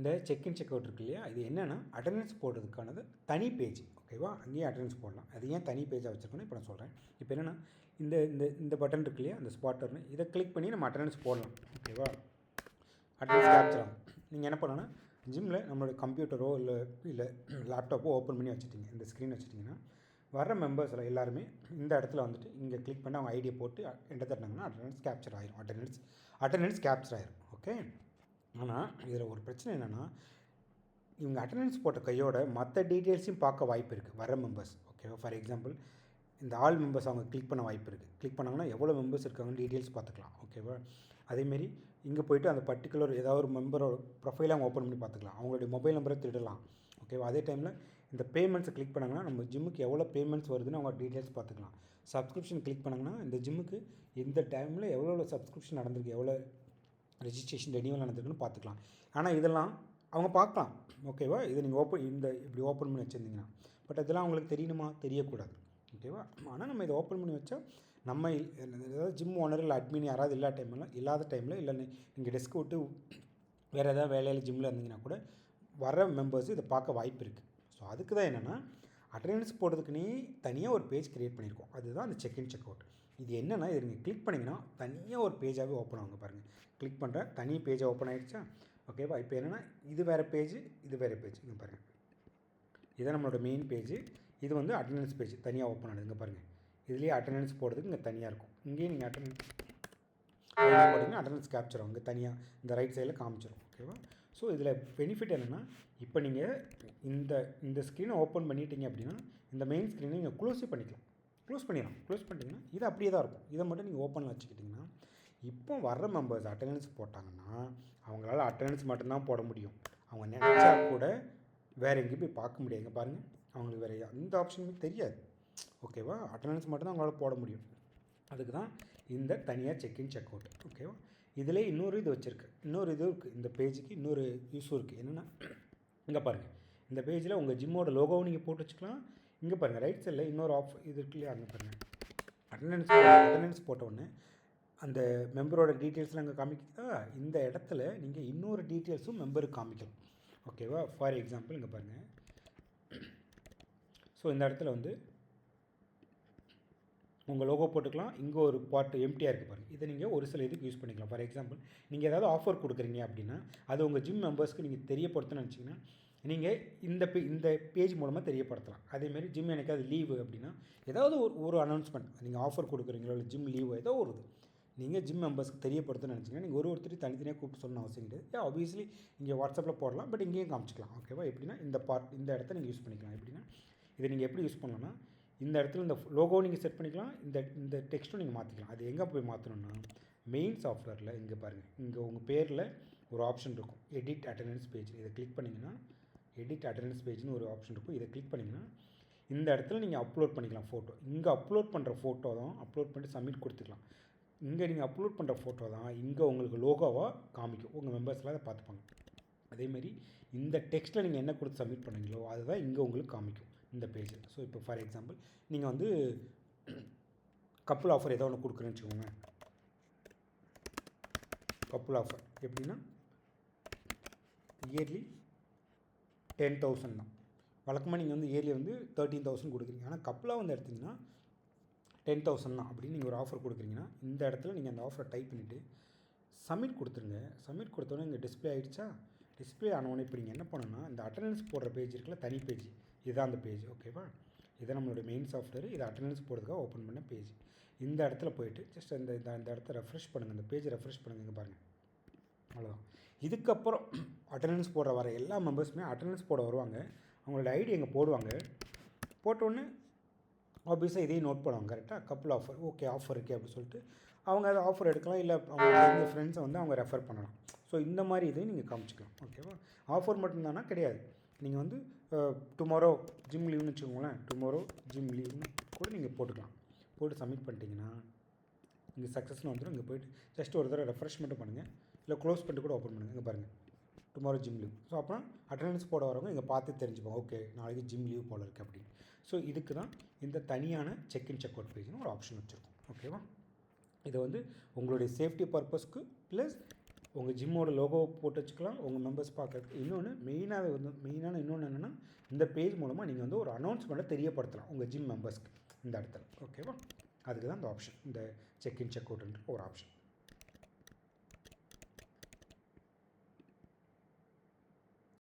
இந்த check in check out இருக்கு இல்லையா, இது என்னென்னா அட்டெண்டன்ஸ் போடுறதுக்கானது தனி பேஜ். ஓகேவா, அங்கேயே அட்டெண்டன்ஸ் போடலாம். அது ஏன் தனி பேஜாக வச்சுருக்கணும் இப்போ நான் சொல்கிறேன். இப்போ என்னென்னா இந்த இந்த இந்த பட்டன் இருக்கு இல்லையா, அந்த ஸ்பாட்டர்னு, இதை கிளிக் பண்ணி நம்ம அட்டெண்டன்ஸ் போடலாம். ஓகேவா, அட்டெண்டன்ஸ் கேப்சர் ஆகும். நீங்கள் என்ன பண்ணணும்னா ஜிம்மில் நம்மளோட கம்ப்யூட்டரோ இல்லை லேப்டாப்போ ஓப்பன் பண்ணி வச்சுட்டிங்க, இந்த ஸ்க்ரீன் வச்சுட்டிங்கன்னா வர மெம்பர்ஸில் எல்லாருமே இந்த இடத்துல வந்துட்டு இங்கே கிளிக் பண்ணி அவங்க ஐடியை போட்டு என்டர் தட்டினாங்கன்னா அட்டெண்டன்ஸ் கேப்சர் ஆயிரும். அட்டெண்டன்ஸ் கேப்சர் ஆயிரும். ஓகே, ஆனால் இதில் ஒரு பிரச்சனை என்னென்னா இவங்க அட்டெண்டன்ஸ் போட்ட கையோட மற்ற டீட்டெயில்ஸையும் பார்க்க வாய்ப்பு இருக்குது வர மெம்பர்ஸ். ஓகேவா, ஃபார் எக்ஸாம்பிள் இந்த ஆல் மெம்பர்ஸ் அவங்க கிளிக் பண்ண வாய்ப்பு இருக்குது. கிளிக் பண்ணாங்கன்னா எவ்வளோ மெம்பர்ஸ் இருக்காங்கன்னு டீட்டெயில்ஸ் பார்த்துக்கலாம். ஓகேவா, அதேமாரி இங்கே போய்ட்டு அந்த பர்டிகுலர் ஏதாவது ஒரு மெம்பரோட ப்ரொஃபைலை அவங்க ஓப்பன் பண்ணி பார்த்துக்கலாம். அவங்களுடைய மொபைல் நம்பரை திருடலாம். ஓகேவா, அதே டைமில் இந்த பேமெண்ட்ஸை கிளிக் பண்ணாங்கன்னா நம்ம ஜிம்முக்கு எவ்வளோ பேமெண்ட்ஸ் வருதுன்னு அவங்க டீட்டெயில்ஸ் பார்த்துக்கலாம். சப்ஸ்கிரிப்ஷன் கிளிக் பண்ணாங்கன்னா இந்த ஜிம்முக்கு இந்த டைமில் எவ்வளோ சப்ஸ்கிரிப்ஷன் நடந்திருக்கு, எவ்வளோ ரெஜிஸ்ட்ரேஷன் ரெனியூவல் நடந்திருக்குன்னு பார்த்துக்கலாம். ஆனால் இதெல்லாம் அவங்க பார்க்கலாம். ஓகேவா, இதை நீங்கள் இப்படி ஓப்பன் பண்ணி வச்சுருந்தீங்கன்னா, பட் இதெல்லாம் அவங்களுக்கு தெரியணுமா, தெரியக்கூடாது. ஓகேவா, ஆனால் நம்ம இதை ஓப்பன் பண்ணி வச்சா நம்ம ஏதாவது ஜிம் ஓனர் இல்லை அட்மின் யாராவது இல்லாத டைமில் இல்லை நீங்கள் டெஸ்க் விட்டு வேறு ஏதாவது வேலையில் ஜிம்மில் இருந்தீங்கன்னா கூட வர மெம்பர்ஸ் இதை பார்க்க வாய்ப்பு இருக்குது. ஸோ அதுக்கு தான் என்னென்னா அட்டெண்டன்ஸ் போடுறதுக்குன்னே தனியாக ஒரு பேஜ் க்ரியேட் பண்ணியிருக்கோம். அதுதான் அந்த செக்இன் செக் அவுட். இது என்னென்னா இதை நீங்கள் கிளிக் பண்ணிங்கன்னா தனியாக ஒரு பேஜாகவே ஓப்பன் ஆகுங்க. பாருங்கள், கிளிக் பண்ணுற தனி பேஜாக ஓப்பன் ஆகிடுச்சா. ஓகேவா, இப்போ என்னென்னா இது வேறு பேஜ், இது வேறு பேஜ். இங்கே பாருங்கள், இதான் நம்மளோட மெயின் பேஜ். இது வந்து அட்டெண்டன்ஸ் பேஜ் தனியாக ஓப்பன் ஆகுது. இங்கே பாருங்கள், இதுலேயே அட்டெண்டன்ஸ் போடுறதுக்கு இங்கே தனியாக இருக்கும். இங்கேயும் நீங்கள் அட்டெண்டன்ஸ் போட்டிங்கன்னா அட்டெண்டன்ஸ் கேப்சர் ஆகும். இங்கே தனியாக இந்த ரைட் சைடில் காமிச்சிடும். ஓகேவா, ஸோ இதில் பெனிஃபிட் என்னென்னா இப்போ நீங்கள் இந்த ஸ்க்ரீனை ஓப்பன் பண்ணிட்டீங்க அப்படின்னா இந்த மெயின் ஸ்க்ரீனை நீங்கள் க்ளோஸே பண்ணிக்கலாம். க்ளோஸ் பண்ணிட்டீங்கன்னா இது அப்படியே தான் இருக்கும். இதை மட்டும் நீங்கள் ஓப்பனில் வச்சுக்கிட்டிங்கன்னா இப்போ வர்ற மெம்பர்ஸ் அட்டெண்டன்ஸ் போட்டாங்கன்னா அவங்களால அட்டெண்டன்ஸ் மட்டும்தான் போட முடியும். அவங்க நினச்சா கூட வேறு எங்கேயும் போய் பார்க்க முடியாது. இங்கே பாருங்கள், அவங்களுக்கு வேறு எந்த ஆப்ஷனுமே தெரியாது. ஓகேவா, அட்டெண்டன்ஸ் மட்டும்தான் அவங்களால போட முடியும். அதுக்கு தான் இந்த தனியாக செக்இன் செக் அவுட். ஓகேவா, இதில் இன்னொரு இது வச்சுருக்கு, இன்னொரு இது இருக்குது. இந்த பேஜுக்கு இன்னொரு யூஸும் இருக்குது. என்னென்னா இங்கே பாருங்கள், இந்த பேஜில் உங்கள் ஜிம்மோட லோகோவும் நீங்கள் போட்டு வச்சுக்கலாம். இங்கே பாருங்கள், ரைட் சைடில் இன்னொரு இது இருக்கு இல்லையா, அங்கே பாருங்கள், அட்டெண்டன்ஸ் போட்டோடனே அந்த மெம்பரோட டீட்டெயில்ஸ்லாம் அங்கே காமிக்குதா. இந்த இடத்துல நீங்கள் இன்னொரு டீட்டெயில்ஸும் மெம்பருக்கு காமிக்கலாம். ஓகேவா, ஃபார் எக்ஸாம்பிள் இங்கே பாருங்கள், ஸோ இந்த இடத்துல வந்து உங்கள் லோகோ போட்டுக்கலாம். இங்கே ஒரு பார்ட் எம்டியாக இருக்குது பாருங்கள், இதை நீங்கள் ஒரு சில இதுக்கு யூஸ் பண்ணிக்கலாம். ஃபார் எக்ஸாம்பிள் நீங்கள் ஏதாவது ஆஃபர் கொடுக்குறீங்க அப்படின்னா அது உங்கள் ஜிம் மெம்பர்ஸ்க்கு நீங்கள் தெரியப்படுத்தணும்னு நினச்சிங்கன்னா நீங்கள் இந்த பேஜ் மூலமாக தெரியப்படுத்தலாம். அதேமாரி ஜிம் எனக்காவது லீவு அப்படின்னா ஏதாவது ஒரு அனௌன்ஸ்மெண்ட், நீங்கள் ஆஃபர் கொடுக்குறீங்களோ இல்லை ஜிம் லீவு ஏதோ ஒரு இது நீங்கள் ஜிம் மெம்பர்ஸ்க்கு தெரியப்படுத்தணும்னு நினச்சிங்கன்னா நீங்கள் ஒருத்தரையும் தனித்தனியாக கூப்பிட்டு சொல்லணும் அவசியம் கிடையாது. ஆப்வியஸ்லி இங்கே வாட்ஸ்அப்பில் போடலாம், பட் இங்கேயும் காமிச்சிக்கலாம். ஓகேவா, எப்படின்னா இந்த இடத்த நீங்கள் யூஸ் பண்ணிக்கலாம். எப்படின்னா இதை நீங்கள் எப்படி யூஸ் பண்ணலாம்னா இந்த இடத்துல இந்த லோகோ நீங்கள் செட் பண்ணிக்கலாம், இந்த டெக்ஸ்ட்டும் நீங்கள் மாற்றிக்கலாம். அது எங்கே போய் மாற்றணும்னா மெயின் சாஃப்ட்வேரில் இங்கே பாருங்கள், இங்கே உங்கள் பேரில் ஒரு ஆப்ஷன் இருக்கும், எடிட் அட்டெண்டன்ஸ் பேஜ். இதை கிளிக் பண்ணிங்கன்னா எடிட் அட்டெண்டன்ஸ் பேஜ்னு ஒரு ஆப்ஷன் இருக்கும். இதை கிளிக் பண்ணிங்கன்னா இந்த இடத்துல நீங்கள் அப்லோட் பண்ணிக்கலாம் ஃபோட்டோ. இங்கே அப்லோட் பண்ணுற ஃபோட்டோ தான் அப்லோட் பண்ணிட்டு சப்மிட் கொடுத்துக்கலாம். இங்கே நீங்கள் அப்லோட் பண்ணுற ஃபோட்டோ தான் இங்கே உங்களுக்கு லோகோவாக காமிக்கும். உங்கள் மெம்பர்ஸ்லாம் அதை பார்த்துப்பாங்க. அதேமாரி இந்த டெக்ஸ்ட்டில் நீங்கள் என்ன கொடுத்து சப்மிட் பண்ணுறீங்களோ அதுதான் இங்கே உங்களுக்கு காமிக்கும் இந்த பேஜில். ஸோ இப்போ ஃபார் எக்ஸாம்பிள் நீங்கள் வந்து கப்புள் ஆஃபர் ஏதோ ஒன்று கொடுக்குறேன்னு வச்சுக்கோங்க. கப்புள் ஆஃபர் எப்படின்னா இயர்லி 10,000 தான். வழக்கமாக நீங்கள் வந்து இயர்லி வந்து 13,000 கொடுக்குறீங்க. ஆனால் கப்புளாக வந்து எடுத்திங்கன்னா 10,000 தான் அப்படின்னு நீங்கள் ஒரு ஆஃபர் கொடுக்குறீங்கன்னா இந்த இடத்துல நீங்கள் அந்த ஆஃபரை டைப் பண்ணிவிட்டு சப்மிட் கொடுத்துருங்க. சப்மிட் கொடுத்தோன்னே இங்கே டிஸ்பிளே ஆகிடுச்சா. டிஸ்பிளே ஆனவொன்னே இப்போ நீங்கள் என்ன பண்ணணும்னா இந்த அட்டெண்டன்ஸ் போடுற பேஜ் இருக்குல்ல, தனி பேஜ், இதுதான் அந்த பேஜ். ஓகேவா, இதை நம்மளோட மெயின் சாஃப்ட்வேர். இது அட்டெண்டன்ஸ் போடுறதுக்காக ஓப்பன் பண்ண பேஜ். இந்த இடத்துல போய்ட்டு ஜஸ்ட் இந்த இடத்த ரெஃப்ரெஷ் பண்ணுங்கள், இந்த பேஜை ரெஃப்ரெஷ் பண்ணுங்கள். இங்கே பாருங்கள், அவ்வளோதான். இதுக்கப்புறம் அட்டெண்டன்ஸ் போடுற வர எல்லா மெம்பர்ஸுமே அட்டெண்டன்ஸ் போட வருவாங்க. அவங்களோட ஐடி எங்கே போடுவாங்க. போட்டோன்னே ஆப்வியஸாக இதையும் நோட் பண்ணுவாங்க. கரெக்டாக கப்புள் ஆஃபர், ஓகே ஆஃபர் இருக்கே அப்படின்னு சொல்லிட்டு அவங்க அதை ஆஃபர் எடுக்கலாம். இல்லை அவங்க ஃப்ரெண்ட்ஸை வந்து அவங்க ரெஃபர் பண்ணலாம். ஸோ இந்த மாதிரி இதையும் நீங்கள் காமிச்சிக்கலாம். ஓகேவா, ஆஃபர் மட்டும்தானா கிடையாது. நீங்கள் வந்து டுமாரோ ஜிம் லீவ்னு வச்சுக்கோங்களேன், டுமாரோ ஜிம் லீவ்னு கூட நீங்கள் போட்டுக்கலாம். போட்டு சப்மிட் பண்ணிட்டீங்கன்னா இங்கே சக்ஸஸ்னு வந்துடும். இங்கே போய்ட்டு ஜஸ்ட் ஒரு தடவை ரெஃப்ரெஷ் மட்டும் பண்ணுங்கள், இல்லை க்ளோஸ் பண்ணிட்டு கூட ஓப்பன் பண்ணுங்கள். இங்கே பாருங்கள், டுமாரோ ஜிம் லீவ். ஸோ அப்புறம் அட்டெண்டன்ஸ் போட வரவங்க இங்கே பார்த்து தெரிஞ்சுப்போம், ஓகே நாளைக்கு ஜிம் லீவ் போல இருக்குது அப்படின்னு. ஸோ இதுக்கு தான் இந்த தனியான செக்இன் செக் அவுட் பேஜ்னு ஒரு ஆப்ஷன் வச்சுருக்கோம். ஓகேவா, இதை வந்து உங்களுடைய சேஃப்டி பர்பஸ்க்கு ப்ளஸ் உங்கள் ஜிம்மோட லோகோ போட்டு வச்சுக்கலாம் உங்கள் மெம்பர்ஸ் பார்க்கறதுக்கு. இன்னொன்று மெயினான இன்னொன்று என்னென்னா, இந்த பேஜ் மூலமாக நீங்கள் வந்து ஒரு அனௌன்ஸ்மெண்ட்டை தெரியப்படுத்தலாம் உங்கள் ஜிம் மெம்பர்ஸ்க்கு இந்த இடத்துல. ஓகேவா? அதுக்கு தான் இந்த ஆப்ஷன், இந்த செக் இன் செக் அவுட்ன்ற ஒரு ஆப்ஷன்.